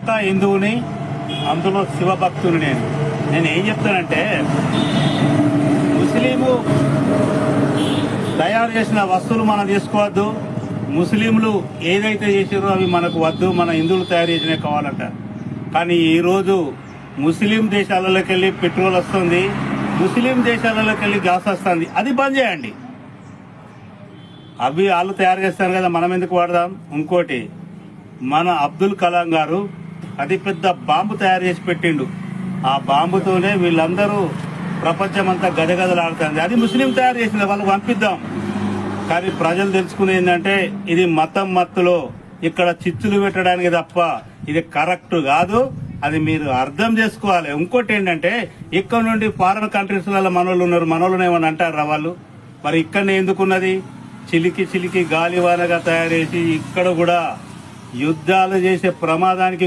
పక్కా హిందువుని, అందులో శివభక్తుని. నేను ఏం చెప్తానంటే, ముస్లిము తయారు చేసిన వస్తువులు మనం తీసుకోవద్దు, ముస్లింలు ఏదైతే చేసారో అవి మనకు వద్దు, మన హిందువులు తయారు చేసినవి కావాలంట. కానీ ఈరోజు ముస్లిం దేశాలలోకి వెళ్ళి పెట్రోల్ వస్తుంది, ముస్లిం దేశాలలోకి వెళ్ళి గ్యాస్ వస్తుంది, అది బంద్ చేయండి. అవి వాళ్ళు తయారు చేస్తారు కదా, మనం ఎందుకు వాడదాం? ఇంకోటి, మన అబ్దుల్ కలాం గారు అతిపెద్ద బాంబు తయారు చేసి పెట్టిండు. ఆ బాంబుతోనే వీళ్ళందరూ ప్రపంచమంతా గదగదలాడుతుంది. అది ముస్లిం తయారు చేసింది, వాళ్ళకి పంపిద్దాం. కానీ ప్రజలు తెలుసుకునేది ఏంటంటే, ఇది మతం మత్తులో ఇక్కడ చిచ్చులు పెట్టడానికి తప్ప ఇది కరెక్ట్ కాదు. అది మీరు అర్థం చేసుకోవాలి. ఇంకోటి ఏంటంటే, ఇక్కడ నుండి ఫారెన్ కంట్రీస్ లలో మనోళ్ళు ఉన్నారు, మనోళ్ళని ఏమని అంటారా వాళ్ళు? మరి ఇక్కడనే ఎందుకున్నది? చిలికి చిలికి గాలివానగా తయారు చేసి ఇక్కడ కూడా యుద్ధాలు చేసే ప్రమాదానికి